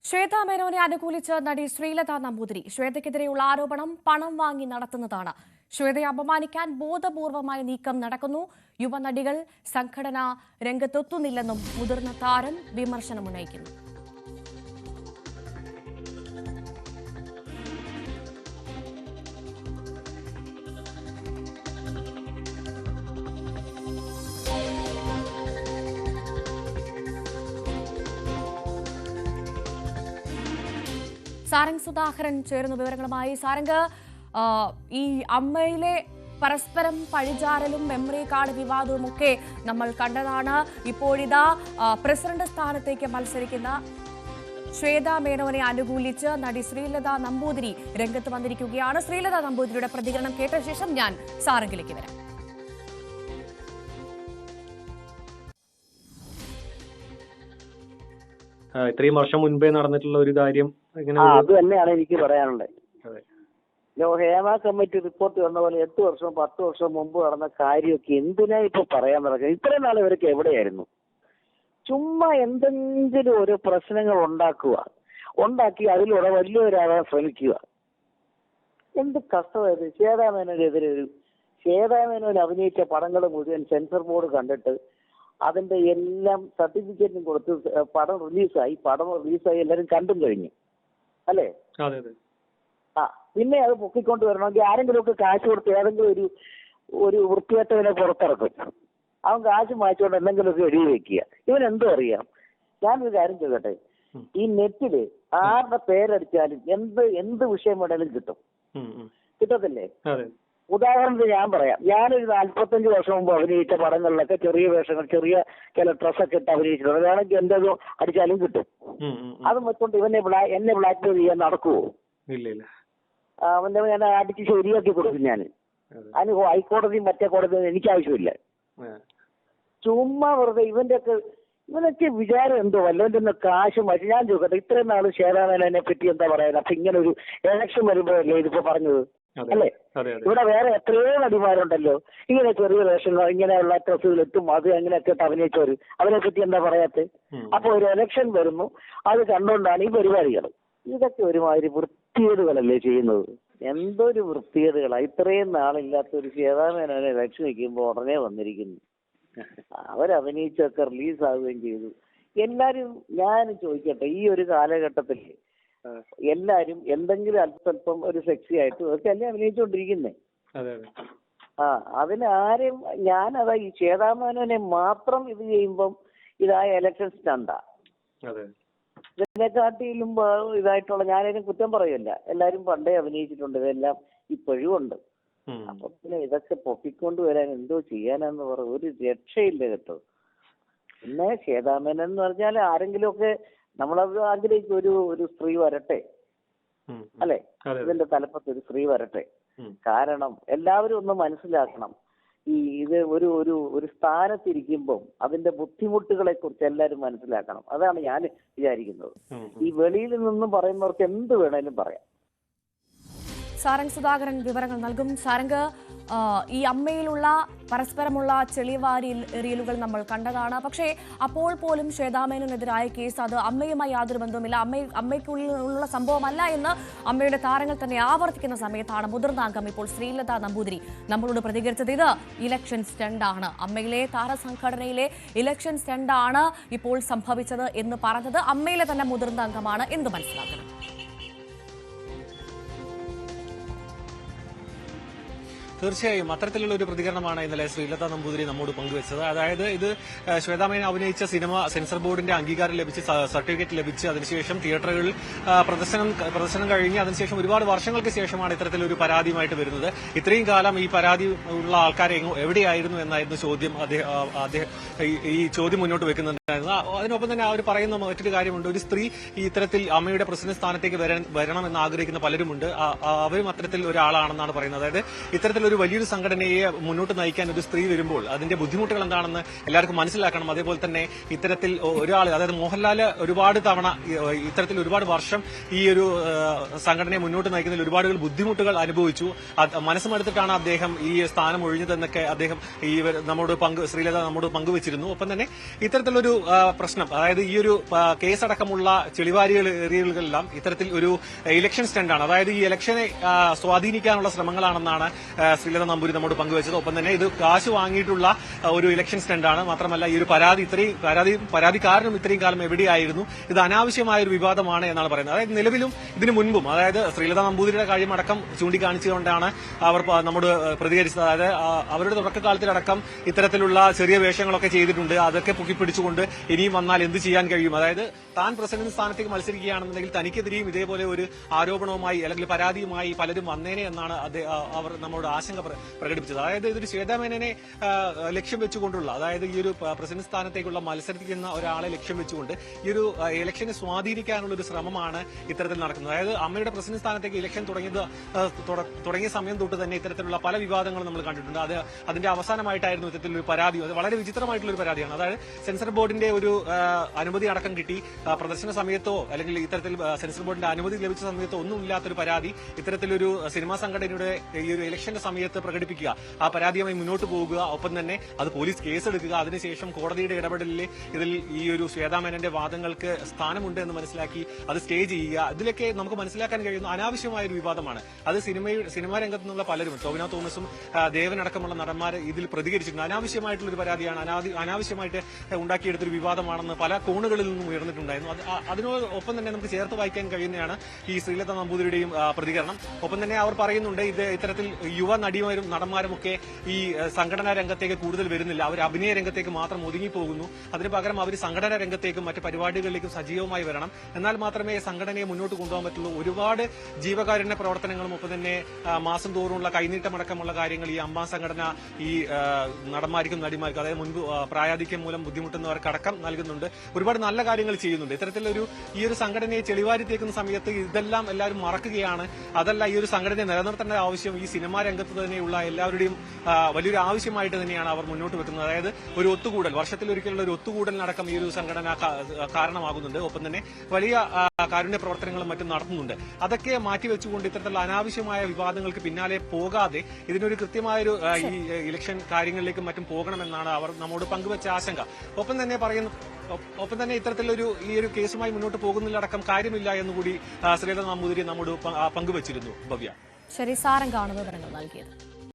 ശ്വേതാ മേനോനെ അനുകൂലിച്ച് നടി ശ്രീലത നമ്പൂതിരി. ശ്വേതയ്ക്കെതിരെയുള്ള ആരോപണം പണം വാങ്ങി നടത്തുന്നതാണ്. ശ്വേതയെ അപമാനിക്കാൻ ബോധപൂർവമായ നീക്കം നടക്കുന്നു. യുവനടികൾ സംഘടന രംഗത്തെത്തുന്നില്ലെന്നും മുതിർന്ന താരം വിമർശനമുന്നയിക്കുന്നു. സാരംഗ് സുധാകരൻ ചേരുന്ന വിവരങ്ങളുമായി. സാരംഗ്, ഈ അമ്മയിലെ പരസ്പരം പഴിചാരലും മെമ്മറി കാർഡ് വിവാദവും ഒക്കെ നമ്മൾ കണ്ടതാണ്. ഇപ്പോഴിതാ പ്രസിഡന്റ് സ്ഥാനത്തേക്ക് മത്സരിക്കുന്ന ശ്വേതാ മേനോനെ അനുകൂലിച്ച് നടി ശ്രീലത നമ്പൂതിരി രംഗത്ത് വന്നിരിക്കുകയാണ്. ശ്രീലത നമ്പൂതിരിയുടെ പ്രതികരണം കേട്ട ശേഷം ഞാൻ സാരംഗിലേക്ക് വരാം. ഇത്രയും വർഷം മുൻപേ നടന്നിട്ടുള്ള ഒരു കാര്യം അത് തന്നെയാണ് എനിക്ക് പറയാനുള്ളത്. ഹേമ കമ്മിറ്റി റിപ്പോർട്ട് വന്ന പോലെ 8 വർഷം 10 വർഷം മുമ്പ് നടന്ന കാര്യമൊക്കെ എന്തിനാ ഇപ്പൊ പറയാൻ നടക്കുക? ഇത്രയും നാൾ ഇവർക്ക് എവിടെയായിരുന്നു? ചുമ്മാ എന്തെങ്കിലും ഒരു പ്രശ്നങ്ങൾ ഉണ്ടാക്കി അതിലൂടെ വലിയൊരാളാൻ ശ്രമിക്കുക. എന്ത് കഷ്ടമായത്! ശ്വേതാ മേനോൻ അഭിനയിച്ച പടങ്ങൾ മുഴുവൻ സെൻസർ ബോർഡ് കണ്ടിട്ട് അതിന്റെ എല്ലാം സർട്ടിഫിക്കറ്റും കൊടുത്ത് പടം റിലീസായി എല്ലാവരും കണ്ടും കഴിഞ്ഞു അല്ലേ? പിന്നെ അത് പൊക്കിക്കൊണ്ട് വരണമെങ്കിൽ ആരെങ്കിലുമൊക്കെ കാശ് കൊടുത്ത് ഏതെങ്കിലും ഒരു വൃത്തികെട്ടവനെ പുറത്തിറക്കും. അവൻ കാശ് മാറ്റിക്കൊണ്ട് എന്തെങ്കിലുമൊക്കെ എഴുതി വെക്കുക. ഇവൻ എന്തോ അറിയാം. ഞാനൊരു കാര്യം ചോദിക്കട്ടെ, ഈ നെറ്റില് ആരുടെ പേരടിച്ചാലും എന്ത് വിഷയം വേണേലും കിട്ടത്തില്ലേ? ഉദാഹരണത്തിന് ഞാൻ പറയാം, ഞാനൊരു 45 വർഷം മുമ്പ് അഭിനയിച്ച പടങ്ങളിലൊക്കെ ചെറിയ വേഷങ്ങൾ, ചെറിയ ചില ഡ്രസ്സൊക്കെ ഇട്ട് അഭിനയിച്ചിട്ടുണ്ട്. അതാണെങ്കിൽ എന്റെ അടിച്ചാലും കിട്ടും. അത് വെച്ചോണ്ട് എന്നെ ബ്ലാക്ക്മെയിൽ ചെയ്യാൻ നടക്കുവോ? അവന്റെ ഞാൻ അടിച്ച് ശരിയാക്കി കൊടുക്കും. ഞാൻ അതിന് ഹൈക്കോടതിയും മറ്റേ കോടതിയും എനിക്ക് ആവശ്യമില്ല. ചുമ്മാ വെറുതെ ഇവനൊക്കെ വിചാരം എന്തോ വല്ലവന്റെ കാശ് മാറ്റി. ഞാൻ ചോദിക്കട്ടെ, ഇത്രയും നാള് ശ്വേതാ മേനോനെ പറ്റി എന്താ പറയാൻ? അപ്പൊ ഇങ്ങനെ ഒരു ഇലക്ഷൻ വരുമ്പോഴല്ലേ ഇതിപ്പോ പറഞ്ഞത് അല്ലേ? ഇവിടെ വേറെ എത്രയോ നടിമാരുണ്ടല്ലോ ഇങ്ങനെ ചെറിയ വേഷങ്ങൾ, ഇങ്ങനെയുള്ള ഡ്രസ്സുകൾ ഇട്ടും അത് അങ്ങനെയൊക്കെ ഇട്ട് അഭിനയിച്ചവര്. അവരെ പറ്റി എന്താ പറയാത്ത? അപ്പൊ ഒരു ഇലക്ഷൻ വരുന്നു, അത് കണ്ടുകൊണ്ടാണ് ഈ പരിപാടികൾ. ഇതൊക്കെ ഒരുമാതിരി വൃത്തികേടുകളല്ലേ ചെയ്യുന്നത്? എന്തൊരു വൃത്തികേടുകളാ! ഇത്രയും നാളില്ലാത്ത ഒരു ശ്വേതാ മേനോനെ ഇലക്ഷൻ നിൽക്കുമ്പോൾ ഉടനെ വന്നിരിക്കുന്നു. അവരഭിനയിച്ചൊക്കെ റിലീസാവുകയും ചെയ്തു. എല്ലാരും ഞാൻ ചോദിക്കട്ടെ, ഈ ഒരു കാലഘട്ടത്തിൽ എല്ലാരും എന്തെങ്കിലും അല്പം ഒരു സെക്സി ആയിട്ട് ഒക്കെ അല്ലേ അഭിനയിച്ചുകൊണ്ടിരിക്കുന്നേ? അതിനാരും ഞാനതാ ഈ ശ്വേതാ മേനോനെ മാത്രം ഇത് ചെയ്യുമ്പം ഇതായ ഇലക്ഷൻ സ്റ്റണ്ടാ. ഇതിനെക്കാട്ടിലും ഇതായിട്ടുള്ള ഞാനതിനും കുറ്റം പറയല്ല. എല്ലാരും പണ്ടേ അഭിനയിച്ചിട്ടുണ്ട്, ഇതെല്ലാം ഇപ്പോഴും ഉണ്ട്. അപ്പൊ പിന്നെ ഇതൊക്കെ പൊക്കിക്കൊണ്ട് വരാൻ എന്തോ ചെയ്യാനാന്ന് പറ, ഒരു രക്ഷയില്ല കേട്ടോ. പിന്നെ ശ്വേതാ മേനോൻ എന്ന് പറഞ്ഞാൽ ആരെങ്കിലും ഒക്കെ നമ്മളത് ആഗ്രഹിക്കും, ഒരു സ്ത്രീ വരട്ടെ അല്ലെ? ഇതിന്റെ തലപ്പത്ത് ഒരു സ്ത്രീ വരട്ടെ. കാരണം എല്ലാവരും ഒന്ന് മനസ്സിലാക്കണം, ഇത് ഒരു സ്ഥാനത്തിരിക്കുമ്പം അതിന്റെ ബുദ്ധിമുട്ടുകളെ കുറിച്ച് എല്ലാവരും മനസ്സിലാക്കണം. അതാണ് ഞാൻ വിചാരിക്കുന്നത്. ഈ വെളിയിൽ നിന്നും പറയുന്നവർക്ക് എന്ത് വേണേലും പറയാം. സാരംഗ് സുധാകരൻ വിവരങ്ങൾ നൽകും. സാരംഗ്, ഈ അമ്മയിലുള്ള പരസ്പരമുള്ള ചെളിവാരി എറിയലുകൾ നമ്മൾ കണ്ടതാണ്. പക്ഷേ അപ്പോൾ പോലും ശ്വേതാ മേനോനെതിരായ കേസ് അത് അമ്മയുമായി യാതൊരു ബന്ധവുമില്ല, അമ്മയ്ക്കുള്ളിലുള്ള സംഭവമല്ല എന്ന് അമ്മയുടെ താരങ്ങൾ തന്നെ ആവർത്തിക്കുന്ന സമയത്താണ് മുതിർന്ന അംഗം ഇപ്പോൾ ശ്രീലത നമ്പൂതിരി നമ്മളോട് പ്രതികരിച്ചത്. ഇത് ഇലക്ഷൻ സ്റ്റണ്ടാണ്, അമ്മയിലെ താരസംഘടനയിലെ ഇലക്ഷൻ സ്റ്റണ്ടാണ് ഇപ്പോൾ സംഭവിച്ചത് എന്ന് പറഞ്ഞത് അമ്മയിലെ തന്നെ മുതിർന്ന അംഗമാണ്. എന്ത് മനസ്സിലാക്കണം? തീർച്ചയായും അത്തരത്തിലുള്ള ഒരു പ്രതികരണമാണ് ഇന്നലെ ശ്രീലത നമ്പൂതിരി നമ്മോട് പങ്കുവച്ചത്. അതായത് ഇത് ശ്വേതാ മേനോൻ അഭിനയിച്ച സിനിമ സെൻസർ ബോർഡിന്റെ അംഗീകാരം ലഭിച്ച് സർട്ടിഫിക്കറ്റ് ലഭിച്ച് അതിനുശേഷം തിയേറ്ററുകളിൽ പ്രദർശനം കഴിഞ്ഞ് അതിനുശേഷം ഒരുപാട് വർഷങ്ങൾക്ക് ശേഷമാണ് ഇത്തരത്തിലൊരു പരാതിയുമായിട്ട് വരുന്നത്. ഇത്രയും കാലം ഈ പരാതി ഉള്ള ആൾക്കാരെ എവിടെയായിരുന്നു എന്നായിരുന്നു ചോദ്യം. അദ്ദേഹം ഈ ചോദ്യം മുന്നോട്ട് വെക്കുന്നുണ്ടായിരുന്നു. അതിനൊപ്പം തന്നെ അവർ പറയുന്ന മറ്റൊരു കാര്യമുണ്ട്, ഒരു സ്ത്രീ ഈ ഇത്തരത്തിൽ അമ്മയുടെ പ്രസിഡന്റ് സ്ഥാനത്തേക്ക് വരണമെന്ന് ആഗ്രഹിക്കുന്ന പലരുമുണ്ട്. അവരും അത്തരത്തിൽ ഒരാളാണെന്നാണ് പറയുന്നത്. അതായത് ഇത്തരത്തിൽ ഇത്തരത്തിലൊരു വലിയൊരു സംഘടനയെ മുന്നോട്ട് നയിക്കാൻ ഒരു സ്ത്രീ വരുമ്പോൾ അതിന്റെ ബുദ്ധിമുട്ടുകൾ എന്താണെന്ന് എല്ലാവർക്കും മനസ്സിലാക്കണം. അതേപോലെ തന്നെ ഇത്തരത്തിൽ ഒരാൾ, അതായത് മോഹൻലാൽ ഒരുപാട് തവണ ഇത്തരത്തിൽ ഒരുപാട് വർഷം ഈ ഒരു സംഘടനയെ മുന്നോട്ട് നയിക്കുന്നതിൽ ഒരുപാട് ബുദ്ധിമുട്ടുകൾ അനുഭവിച്ചു. മനസ്സുമെടുത്തിട്ടാണ് അദ്ദേഹം ഈ സ്ഥാനം ഒഴിഞ്ഞതെന്നൊക്കെ അദ്ദേഹം ശ്രീലത നമ്മോട് പങ്കുവച്ചിരുന്നു. ഒപ്പം തന്നെ ഇത്തരത്തിലൊരു പ്രശ്നം, അതായത് ഈ ഒരു കേസടക്കമുള്ള ചെളിവാരികളെല്ലാം ഇത്തരത്തിൽ ഒരു ഇലക്ഷൻ സ്റ്റണ്ടാണ്. അതായത് ഈ ഇലക്ഷനെ സ്വാധീനിക്കാനുള്ള ശ്രമങ്ങളാണെന്നാണ് ശ്രീലത നമ്പൂരി നമ്മോട് പങ്കുവച്ചത്. ഒപ്പം തന്നെ ഇത് കാശ് വാങ്ങിയിട്ടുള്ള ഒരു ഇലക്ഷൻ സ്റ്റണ്ടാണ്. മാത്രമല്ല ഈ ഒരു പരാതിക്കാരനും ഇത്രയും കാലം എവിടെയായിരുന്നു, ഇത് അനാവശ്യമായ ഒരു വിവാദമാണ് എന്നാണ് പറയുന്നത്. അതായത് നിലവിലും ഇതിനു മുൻപും, അതായത് ശ്രീലത നമ്പൂതിരിയുടെ കാര്യമടക്കം ചൂണ്ടിക്കാണിച്ചുകൊണ്ടാണ് അവർ നമ്മോട് പ്രതികരിച്ചത്. അതായത് അവരുടെ തുടക്കകാലത്തിലടക്കം ഇത്തരത്തിലുള്ള ചെറിയ വേഷങ്ങളൊക്കെ ചെയ്തിട്ടുണ്ട്. അതൊക്കെ പൊക്കിപ്പിടിച്ചുകൊണ്ട് ഇനിയും വന്നാൽ എന്ത് ചെയ്യാൻ കഴിയും, അതായത് താൻ പ്രസിഡന്റ് സ്ഥാനത്തേക്ക് മത്സരിക്കുകയാണെന്നുണ്ടെങ്കിൽ തനിക്കെതിരെയും ഇതേപോലെ ഒരു ആരോപണവുമായി അല്ലെങ്കിൽ പരാതിയുമായി പലരും വന്നേനെ എന്നാണ് അവർ നമ്മോട് ആശങ്ക പ്രകടിപ്പിച്ചത്. അതായത് ഇതൊരു ശ്വേതാമേനനെ ലക്ഷ്യം വെച്ചുകൊണ്ടുള്ള, അതായത് ഈ ഒരു പ്രസിഡന്റ് സ്ഥാനത്തേക്കുള്ള മത്സരിക്കുന്ന ഒരാളെ ലക്ഷ്യം വെച്ചുകൊണ്ട് ഈ ഒരു ഇലക്ഷനെ സ്വാധീനിക്കാനുള്ള ഒരു ശ്രമമാണ് ഇത്തരത്തിൽ നടക്കുന്നത്. അതായത് അമ്മയുടെ പ്രസിഡന്റ് സ്ഥാനത്തേക്ക് ഇലക്ഷൻ തുടങ്ങിയ സമയം തൊട്ട് തന്നെ ഇത്തരത്തിലുള്ള പല വിവാദങ്ങളും നമ്മൾ കണ്ടിട്ടുണ്ട്. അതിന്റെ അവസാനമായിട്ടായിരുന്നു ഇത്തരത്തിലൊരു പരാതി. അത് വളരെ വിചിത്രമായിട്ടുള്ള ഒരു പരാതിയാണ്. അതായത് സെൻസർ ബോർഡിന്റെ ഒരു അനുമതി അടക്കം കിട്ടി, പ്രദർശന സമയത്തോ അല്ലെങ്കിൽ ഇത്തരത്തിൽ സെൻസർ ബോർഡിന്റെ അനുമതി ലഭിച്ച സമയത്തോ ഒന്നും ഇല്ലാത്തൊരു പരാതി ഇത്തരത്തിലൊരു സിനിമാ സംഘടനയുടെ ഈ ഒരു ഇലക്ഷന്റെ സമയത്ത് പ്രകടിപ്പിക്കുക, ആ പരാതിയുമായി മുന്നോട്ട് പോകുക, ഒപ്പം തന്നെ അത് പോലീസ് കേസെടുക്കുക, അതിനുശേഷം കോടതിയുടെ ഇടപെടലിൽ ഇതിൽ ഈ ഒരു ശ്വേതാമേനന്റെ വാദങ്ങൾക്ക് സ്ഥാനമുണ്ട് എന്ന് മനസ്സിലാക്കി അത് സ്റ്റേ ചെയ്യുക, ഇതിലൊക്കെ നമുക്ക് മനസ്സിലാക്കാൻ കഴിയുന്ന അനാവശ്യമായ ഒരു വിവാദമാണ്. അത് സിനിമാ രംഗത്ത് നിന്നുള്ള പലരും, ടോവിനോ തോമസും ദേവനടക്കമുള്ള നടന്മാർ ഇതിൽ പ്രതികരിച്ചിട്ടുണ്ട്. അനാവശ്യമായിട്ടുള്ള ഒരു പരാതിയാണ്, അനാവശ്യമായിട്ട് ഉണ്ടാക്കിയെടുത്തൊരു വിവാദമാണെന്ന് പല കോണുകളിൽ നിന്നും ഉയർന്നിട്ടുണ്ടായിരുന്നു. അതിനോടൊപ്പം തന്നെ നമുക്ക് ചേർത്ത് വായിക്കാൻ കഴിയുന്നതാണ് ഈ ശ്രീലത നമ്പൂതിരിയുടെയും പ്രതികരണം. ഒപ്പം തന്നെ അവർ പറയുന്നുണ്ട്, ഇത് ഇത്തരത്തിൽ യുവ നടിമാരും നടന്മാരും ഒക്കെ ഈ സംഘടനാ രംഗത്തേക്ക് കൂടുതൽ വരുന്നില്ല, അവർ അഭിനയ രംഗത്തേക്ക് മാത്രം ഒതുങ്ങിപ്പോകുന്നു. അതിന് പകരം അവർ സംഘടനാ രംഗത്തേക്കും മറ്റ് പരിപാടികളിലേക്കും സജീവമായി വരണം, എന്നാൽ മാത്രമേ സംഘടനയെ മുന്നോട്ട് കൊണ്ടുപോകാൻ പറ്റുള്ളൂ. ഒരുപാട് ജീവകാരുണ്യ പ്രവർത്തനങ്ങളും ഒപ്പം തന്നെ മാസം തോറുമുള്ള കൈനീട്ടമടക്കമുള്ള കാര്യങ്ങൾ ഈ അമ്മ സംഘടന ഈ നടന്മാർക്കും നടിമാർക്കും, അതായത് മുൻപ് പ്രായാധിക്യം മൂലം ബുദ്ധിമുട്ടുന്നവർക്ക് അടക്കം നൽകുന്നുണ്ട്. ഒരുപാട് നല്ല കാര്യങ്ങൾ ചെയ്യുന്നുണ്ട്. ഇത്തരത്തിലൊരു ഈ ഒരു സംഘടനയെ ചെളിവാരി തേക്കുന്ന സമയത്ത് ഇതെല്ലാം എല്ലാവരും മറക്കുകയാണ്. അതല്ല, ഈ ഒരു സംഘടനയെ നിലനിർത്തേണ്ട ആവശ്യം ഈ സിനിമാ രംഗത്ത് തന്നെയുള്ള എല്ലാവരുടെയും വലിയൊരു ആവശ്യമായിട്ട് തന്നെയാണ് അവർ മുന്നോട്ട് വെക്കുന്നത്. അതായത് ഒരു ഒത്തുകൂടൽ, വർഷത്തിലൊരിക്കലുള്ള ഒരു ഒത്തുകൂടലിനടക്കം ഈ ഒരു സംഘടന കാരണമാകുന്നുണ്ട്. ഒപ്പം തന്നെ വലിയ കാരുണ്യ പ്രവർത്തനങ്ങളും മറ്റും നടത്തുന്നുണ്ട്. അതൊക്കെ മാറ്റിവെച്ചുകൊണ്ട് ഇത്തരത്തിലുള്ള അനാവശ്യമായ വിവാദങ്ങൾക്ക് പിന്നാലെ പോകാതെ ഇതിനൊരു കൃത്യമായൊരു ഈ ഇലക്ഷൻ കാര്യങ്ങളിലേക്കും മറ്റും പോകണമെന്നാണ് അവർ നമ്മോട് പങ്കുവച്ച ആശങ്ക. ഒപ്പം തന്നെ ഇത്തരത്തിലൊരു ഈ ഒരു കേസുമായി മുന്നോട്ട് പോകുന്നതിലടക്കം കാര്യമില്ല എന്നുകൂടി ശ്രീലത നമ്പൂതിരി നമ്മോട് പങ്കുവച്ചിരുന്നു. ഭവ്യ, ശരി, സാരംഗാണ് വിവരങ്ങൾ നൽകിയത്.